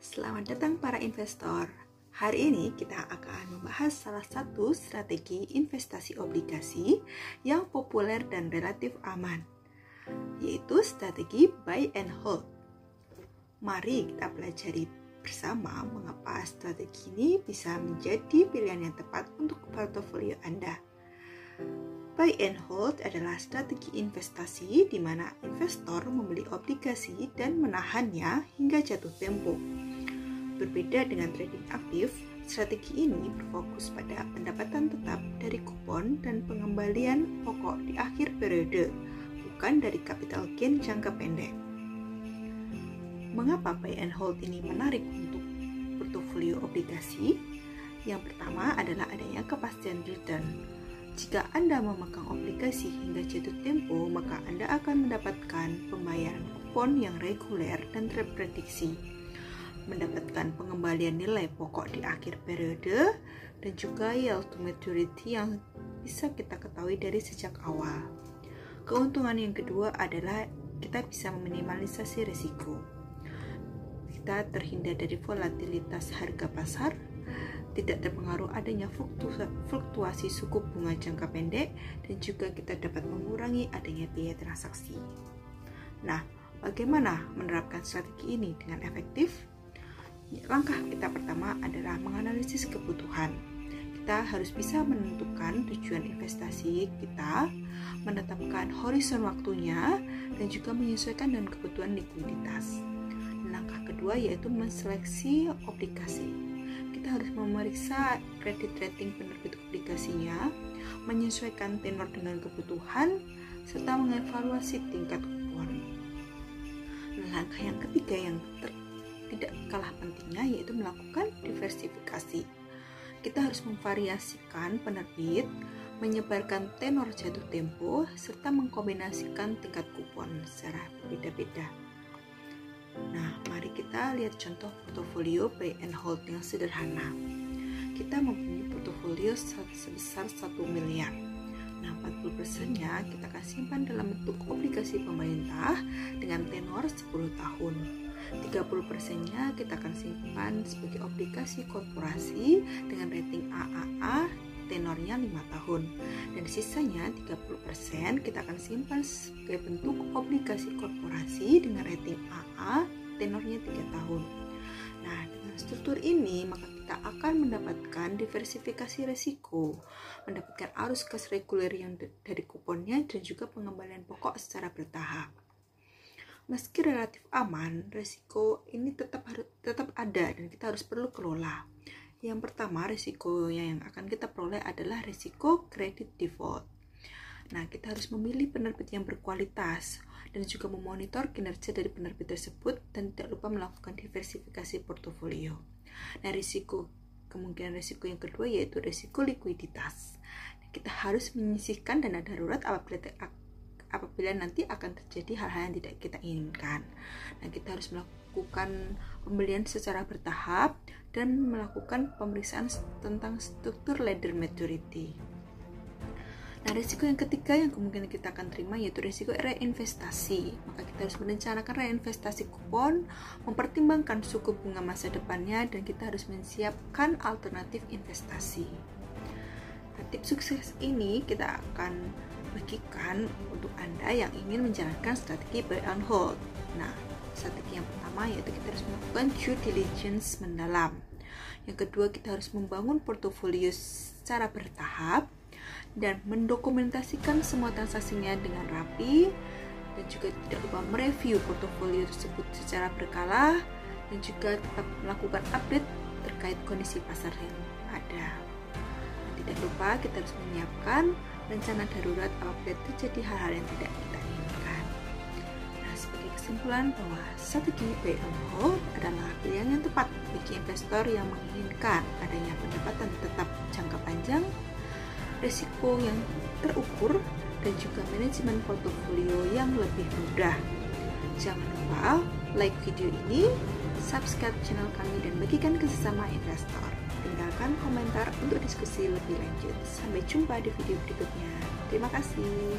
Selamat datang para investor. Hari ini kita akan membahas salah satu strategi investasi obligasi yang populer dan relatif aman, yaitu strategi buy and hold. Mari kita pelajari bersama mengapa strategi ini bisa menjadi pilihan yang tepat untuk portofolio Anda. Buy and hold adalah strategi investasi di mana investor membeli obligasi dan menahannya hingga jatuh tempo. Berbeda dengan trading aktif, strategi ini berfokus pada pendapatan tetap dari kupon dan pengembalian pokok di akhir periode, bukan dari capital gain jangka pendek. Mengapa buy and hold ini menarik untuk portofolio obligasi? Yang pertama adalah adanya kepastian return. Jika Anda memegang obligasi hingga jatuh tempo, maka Anda akan mendapatkan pembayaran kupon yang reguler dan terprediksi, mendapatkan pengembalian nilai pokok di akhir periode, dan juga yield to maturity yang bisa kita ketahui dari sejak awal. Keuntungan yang kedua adalah kita bisa meminimalisasi risiko. Kita terhindar dari volatilitas harga pasar, tidak terpengaruh adanya fluktuasi suku bunga jangka pendek, dan juga kita dapat mengurangi adanya biaya transaksi. Nah, bagaimana menerapkan strategi ini dengan efektif? Langkah kita pertama adalah menganalisis kebutuhan. Kita harus bisa menentukan tujuan investasi kita, menetapkan horizon waktunya, dan juga menyesuaikan dengan kebutuhan likuiditas. Langkah kedua yaitu menseleksi obligasi. Kita harus memeriksa kredit rating penerbit obligasinya, menyesuaikan tenor dengan kebutuhan, serta mengevaluasi tingkat kupon. Langkah yang ketiga yang tidak kalah pentingnya yaitu melakukan diversifikasi. Kita harus memvariasikan penerbit, menyebarkan tenor jatuh tempo, serta mengkombinasikan tingkat kupon secara berbeda-beda. Nah, mari kita lihat contoh portofolio buy and hold yang sederhana. Kita mempunyai portofolio sebesar 1 miliar. Nah, 40%-nya kita akan simpan dalam bentuk obligasi pemerintah dengan tenor 10 tahun. 30%-nya kita akan simpan sebagai obligasi korporasi dengan rating AAA, tenornya 5 tahun. Dan sisanya 30% kita akan simpan sebagai bentuk obligasi korporasi dengan rating AA, tenornya 3 tahun. Nah, dengan struktur ini maka kita akan mendapatkan diversifikasi risiko, mendapatkan arus kas reguler yang dari kuponnya, dan juga pengembalian pokok secara bertahap. Meski relatif aman, risiko ini tetap ada dan kita harus perlu kelola. Yang pertama, risiko yang akan kita peroleh adalah risiko kredit default. Nah, kita harus memilih penerbit yang berkualitas dan juga memonitor kinerja dari penerbit tersebut, dan tidak lupa melakukan diversifikasi portofolio. Nah, kemungkinan risiko yang kedua yaitu risiko likuiditas. Nah, kita harus menyisihkan dana darurat apabila nanti akan terjadi hal-hal yang tidak kita inginkan. Nah, kita harus melakukan pembelian secara bertahap dan melakukan pemeriksaan tentang struktur ladder maturity. Nah, risiko yang ketiga yang kemungkinan kita akan terima yaitu risiko reinvestasi. Maka kita harus merencanakan reinvestasi kupon, mempertimbangkan suku bunga masa depannya, dan kita harus menyiapkan alternatif investasi. Nah, tips sukses ini kita akan bagikan untuk Anda yang ingin menjalankan strategi buy and hold. Nah, strategi yang pertama yaitu kita harus melakukan due diligence mendalam. Yang kedua, kita harus membangun portofolio secara bertahap dan mendokumentasikan semua transaksinya dengan rapi, dan juga tidak lupa mereview portofolio tersebut secara berkala, dan juga tetap melakukan update terkait kondisi pasar yang ada. Dan tidak lupa kita harus menyiapkan rencana darurat apabila terjadi hal-hal yang tidak kita inginkan. Nah, sebagai kesimpulan bahwa strategi buy and hold adalah pilihan yang tepat bagi investor yang menginginkan adanya pendapatan tetap jangka panjang, risiko yang terukur, dan juga manajemen portofolio yang lebih mudah. Jangan lupa like video ini, subscribe channel kami, dan bagikan ke sesama investor. Tinggalkan komentar untuk diskusi lebih lanjut. Sampai jumpa di video berikutnya. Terima kasih.